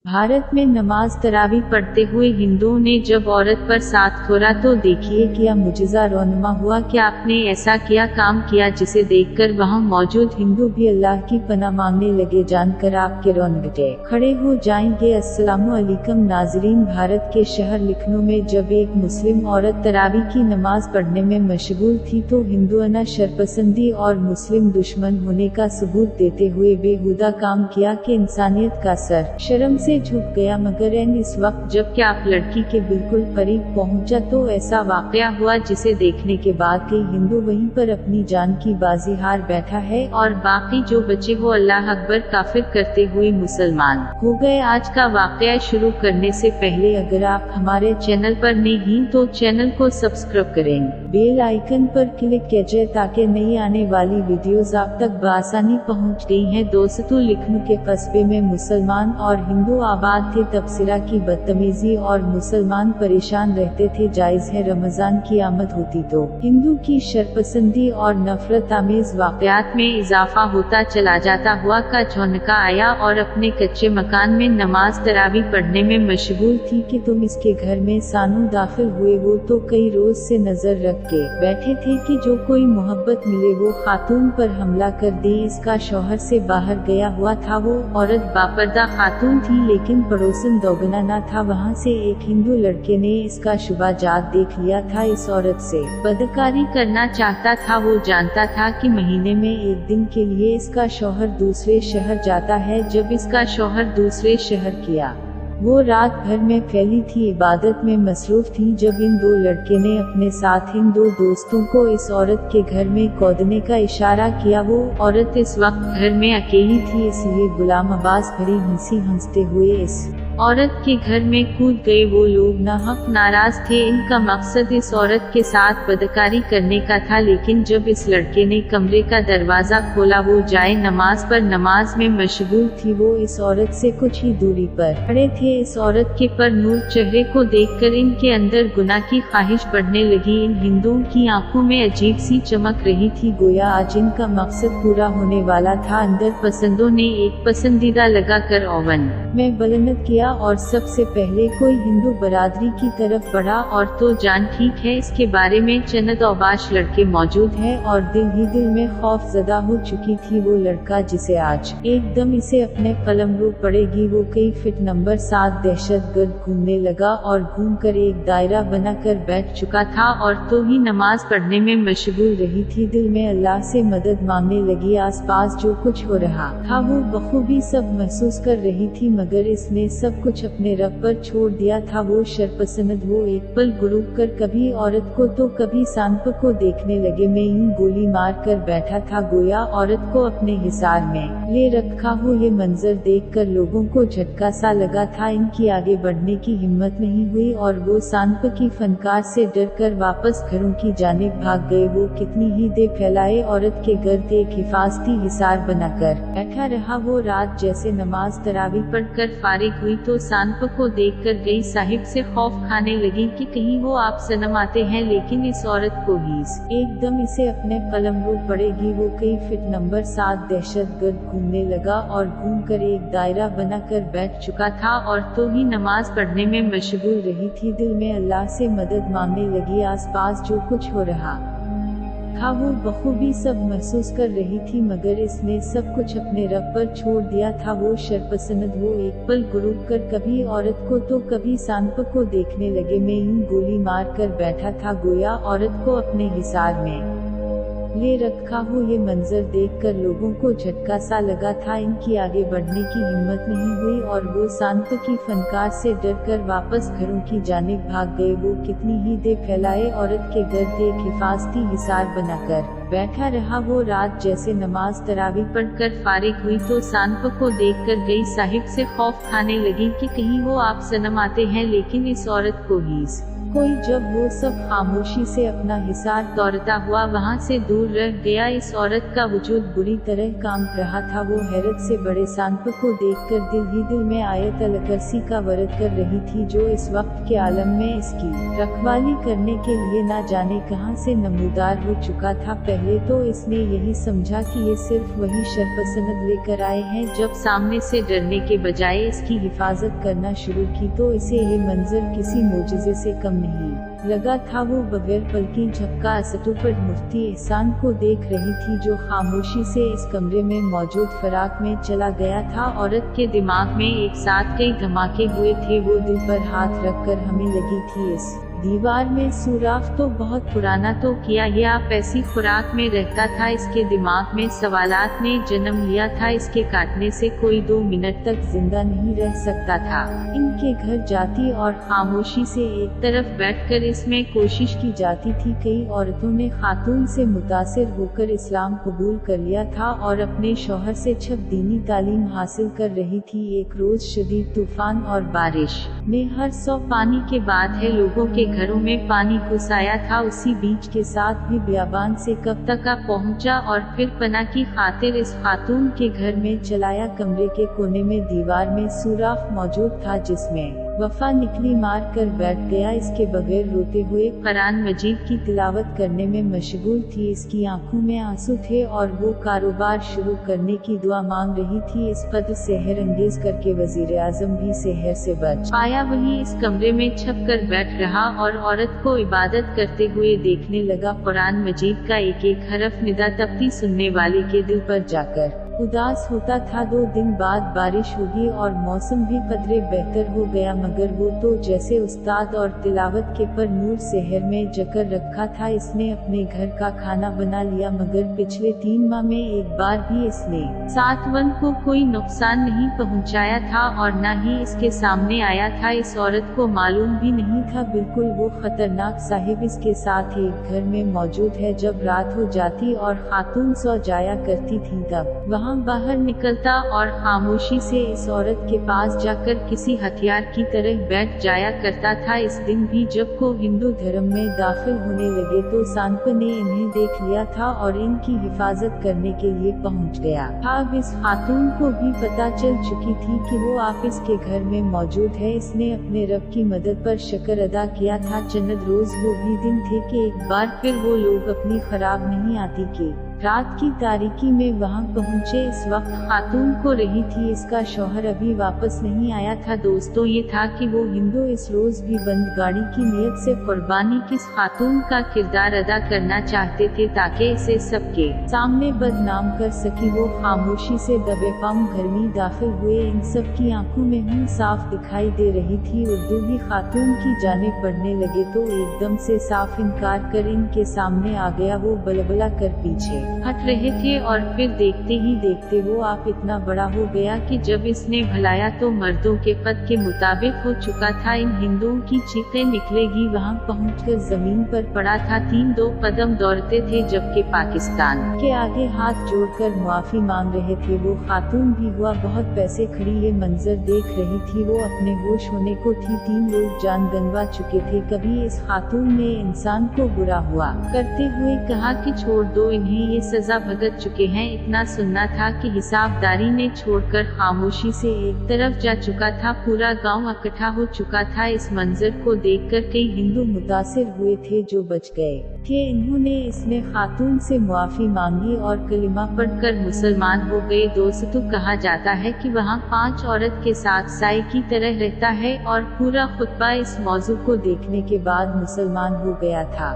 भारत में नमाज तरावी पढ़ते हुए हिंदुओं ने जब औरत पर साथ छोड़ा तो देखिए क्या मुजिजा रोनमा हुआ। क्या आपने ऐसा क्या काम किया जिसे देखकर वहां मौजूद हिंदू भी अल्लाह की पनाह मांगने लगे। जानकर आपके रोंगटे खड़े हो जाएंगे। अस्सलामु अलैकुम नाजरीन, भारत के शहर लखनऊ में जब एक मुस्लिम औरत तरावी की नमाज पढ़ने में मशगूल थी तो हिंदुआना शरपसंदी और मुस्लिम दुश्मन होने का सबूत देते हुए बेहुदा काम किया कि इंसानियत का सर शर्म से झुक गया। मगर इस वक्त जब क्या आप लड़की के बिल्कुल करीब पहुंचा तो ऐसा वाकया हुआ जिसे देखने के बाद कई हिंदू वहीं पर अपनी जान की बाजी हार बैठा है और बाकी जो बचे हो अल्लाह अकबर काफिर करते हुए मुसलमान हो गए। आज का वाकया शुरू करने से पहले अगर आप हमारे चैनल पर नए हैं तो चैनल को सब्सक्राइब करें, बेल आइकन पर क्लिक कीजिए ताकि नई आने वाली वीडियोस आप तक बआसानी पहुंच गई हैं। दोस्तों, लखनऊ के कस्बे में मुसलमान और हिंदू आबाद थे। तबसरा की बदतमीजी और मुसलमान परेशान रहते थे। जायज है रमजान की आमद होती तो हिंदू की शरपसंदी और नफरत आमेज वाकयात में इजाफा होता चला जाता। हुआ का झोंका आया और अपने कच्चे मकान में नमाज तरावी पढ़ने में मशगूल थी कि तुम इसके घर में सानू दाखिल हुए। वो तो कई रोज से नजर रख के बैठे थे कि जो कोई मोहब्बत मिले वो खातून पर हमला कर दे। इसका शौहर से बाहर गया हुआ था। वो औरत बापर्दा खातून थी लेकिन पड़ोसन दोगुना न था। वहाँ से एक हिंदू लड़के ने इसका शुबाजात देख लिया था। इस औरत से बदकारी करना चाहता था। वो जानता था कि महीने में एक दिन के लिए इसका शौहर दूसरे शहर जाता है। जब इसका शौहर दूसरे शहर किया वो रात भर में फैली थी, इबादत में मसरूफ थी। जब इन दो लड़के ने अपने साथ इन दो दोस्तों को इस औरत के घर में कूदने का इशारा किया। वो औरत इस वक्त घर में अकेली थी, इसलिए गुलाम अब्बास भरी हंसी हंसते हुए इस औरत के घर में कूद गए। वो लोग नाहक नाराज थे। इनका मकसद इस औरत के साथ बदकारी करने का था। लेकिन जब इस लड़के ने कमरे का दरवाजा खोला वो जाए नमाज पर नमाज में मशगूल थी। वो इस औरत से कुछ ही दूरी पर खड़े थे। इस औरत के पर नूर चेहरे को देखकर इनके अंदर गुनाह की ख्वाहिश बढ़ने लगी। इन हिंदुओं की आंखों में अजीब सी चमक रही थी, गोया आज इनका मकसद पूरा होने वाला था। अंदर पसंदों ने एक पसंदीदा लगाकर ओवन में बलनत किया और सबसे पहले कोई हिंदू बरादरी की तरफ बढ़ा और तो जान ठीक है इसके बारे में चंद औबाश लड़के मौजूद हैं और दिल ही दिल में खौफ ज़दा हो चुकी थी। वो लड़का जिसे आज एकदम इसे अपने कलम रो पड़ेगी। वो कई फिट नंबर 7 दहशतगर्द घूमने लगा और घूमकर एक दायरा बनाकर बैठ चुका था और तो ही नमाज पढ़ने में मशगूल रही थी। दिल में अल्लाह से मदद मांगने लगी। आसपास जो कुछ हो रहा था वो बखूबी सब महसूस कर रही थी, मगर इसने सब कुछ अपने रब पर छोड़ दिया था। वो शरपसंद वो एक पल गुरूब कर कभी औरत को तो कभी सांप को देखने लगे। मैं यूं गोली मार कर बैठा था, गोया औरत को अपने हिसार में ले रखा हो। ये मंजर देखकर लोगों को झटका सा लगा था। इनकी आगे बढ़ने की हिम्मत नहीं हुई और वो सांप की फनकार से डर कर वापस घरों की जानिब भाग गए। वो कितनी ही देर फैलाए औरत के गर्द एक हिफाजती हिसार बनाकर बैठा रहा। वो रात जैसे नमाज तरावी पढ़कर फारिग हुई तो सांप को देखकर गई साहिब से खौफ खाने लगी कि कहीं वो आप सनम आते हैं। लेकिन इस औरत को ही एकदम इसे अपने कलम रो पड़ेगी। वो कई फिट नंबर 7 दहशतगर्द घूमने लगा और घूमकर एक दायरा बनाकर बैठ चुका था और तो ही नमाज पढ़ने में मशगूल रही थी। दिल में अल्लाह से मदद मांगने लगी। आसपास जो कुछ हो रहा था वो बखूबी सब महसूस कर रही थी, मगर इसने सब कुछ अपने रब पर छोड़ दिया था। वो शरपसंद वो एक पल गुरूब कर कभी औरत को तो कभी सांप को देखने लगे। मैं यूं गोली मार कर बैठा था, गोया औरत को अपने हिसार में ले रखा हो। ये मंजर देखकर लोगों को झटका सा लगा था। इनकी आगे बढ़ने की हिम्मत नहीं हुई और वो सांप की फनकार से डर कर वापस घरों की जानिब भाग गए। वो कितनी ही देर फैलाए औरत के गर्द एक हिफाजती हिसार बनाकर बैठा रहा। वो रात जैसे नमाज तरावी पढ़कर फारिग हुई तो सांप को देखकर गई साहिब से खौफ खाने लगी कि कहीं वो आप सनम आते हैं। लेकिन इस औरत को ही कोई जब वो सब खामोशी से अपना हिसार तोड़ता हुआ वहाँ से दूर रह गया। इस औरत का वजूद बुरी तरह कांप रहा था। वो हैरत से बड़े सांप को देखकर दिल ही दिल में आयत अलकरसी का व्रत कर रही थी, जो इस वक्त के आलम में इसकी रखवाली करने के लिए ना जाने कहां से नमूदार हो चुका था। पहले तो इसने यही समझा कि ये सिर्फ वही शरपसंद लेकर आए हैं। जब सामने से डरने के बजाय इसकी हिफाजत करना शुरू की तो इसे ये मंजर किसी मोजिज़े से कम नहीं लगा था। वो बगैर पलकी झपका असतुपट मुफ्ती एहसान को देख रही थी, जो खामोशी से इस कमरे में मौजूद फराक में चला गया था। औरत के दिमाग में एक साथ कई धमाके हुए थे। वो दिल पर हाथ रखकर हमें लगी थी, इस दीवार में सुराख तो बहुत पुराना तो किया, ये आप ऐसी खुराक में रहता था। इसके दिमाग में सवालात ने जन्म लिया था। इसके काटने से कोई 2 मिनट तक जिंदा नहीं रह सकता था। इनके घर जाती और खामोशी से एक तरफ बैठकर इसमें कोशिश की जाती थी। कई औरतों ने खातून से मुतासिर होकर इस्लाम कबूल कर लिया था और अपने शौहर से छप दीनी तालीम हासिल कर रही थी। एक रोज शदीद तूफान और बारिश ने हर 100 पानी के बाद है लोगों के घरों में पानी घुस आया था। उसी बीच के साथ भी बियाबान से कब तक आ पहुंचा और फिर पना की खातिर इस खातून के घर में चलाया। कमरे के कोने में दीवार में सुराख मौजूद था, जिसमें वफा निकली मार कर बैठ गया। इसके बगैर रोते हुए कुरान मजीद की तिलावत करने में मशगूल थी। इसकी आंखों में आंसू थे और वो कारोबार शुरू करने की दुआ मांग रही थी। इस कदर सेहर अंगेज करके वजीर आजम भी सेहर से बच पाया। वही इस कमरे में छप कर बैठ रहा और औरत को इबादत करते हुए देखने लगा। कुरान मजीद का एक एक हरफ निदा तपती सुनने वाले के दिल पर जाकर उदास होता था। 2 दिन बाद बारिश होगी और मौसम भी कदरे बेहतर हो गया, मगर वो तो जैसे उस्ताद और तिलावत के पर नूर सेहर में जकर रखा था। इसने अपने घर का खाना बना लिया, मगर पिछले 3 माह में एक बार भी इसने सातवन को कोई नुकसान नहीं पहुंचाया था और न ही इसके सामने आया था। इस औरत को मालूम भी नहीं था बिल्कुल वो खतरनाक साहिब इसके साथ एक घर में मौजूद है। जब रात हो जाती और खातून सो जाया करती थी, तब वहाँ बाहर निकलता और खामोशी से इस औरत के पास जाकर किसी हथियार की तरह बैठ जाया करता था। इस दिन भी जब को हिंदू धर्म में दाखिल होने लगे तो सांप ने इन्हें देख लिया था और इनकी हिफाजत करने के लिए पहुंच गया था। अब इस खातून को भी पता चल चुकी थी कि वो आप इसके घर में मौजूद है। इसने अपने रब की मदद पर शुक्र अदा किया था। चंद रोज वो भी दिन थे कि एक बार फिर वो लोग अपनी खराब नहीं आती के रात की तारीकी में वहां पहुंचे। इस वक्त खातून को रही थी इसका शौहर अभी वापस नहीं आया था। दोस्तों, ये था कि वो हिंदू इस रोज भी बंद गाड़ी की नियत से कुर्बानी किस खातून का किरदार अदा करना चाहते थे ताकि इसे सबके सामने बदनाम कर सकी। वो खामोशी से दबे पांव घर में दाखिल हुए। इन सब की आंखों में ही साफ दिखाई दे रही थी। उर्दू भी खातून की जाने पड़ने लगे तो एकदम से साफ इनकार कर इनके सामने आ गया। वो बलबला कर पीछे हट रहे थे और फिर देखते ही देखते वो आप इतना बड़ा हो गया कि जब इसने भलाया तो मर्दों के कद के मुताबिक हो चुका था। इन हिंदुओं की चीखें निकलेगी। वहां पहुंचकर जमीन पर पड़ा था। 3-2 कदम दौड़ते थे, जबकि पाकिस्तान के आगे हाथ जोड़कर मुआफी मांग रहे थे। वो खातून भी हुआ बहुत पैसे खड़ी ये मंजर देख रही थी। वो अपने होश होने को थी। 3 लोग जान गंवा चुके थे। कभी इस खातून ने इंसान को बुरा हुआ करते हुए कहा कि छोड़ दो इन्हें, ये सजा भुगत चुके हैं। इतना सुनना था कि हिसाबदारी ने छोड़कर खामोशी से एक तरफ जा चुका था। पूरा गांव इकट्ठा हो चुका था। इस मंजर को देखकर कई हिंदू मुतासिर हुए थे जो बच गए थे। इन्होंने इसने खातून से मुआफी मांगी और कलिमा पढ़कर मुसलमान हो गए। दोस्तों, कहा जाता है कि वहाँ 5 औरत के साथ साए की तरह रहता है और पूरा खुतबा इस मौजू को देखने के बाद मुसलमान हो गया था।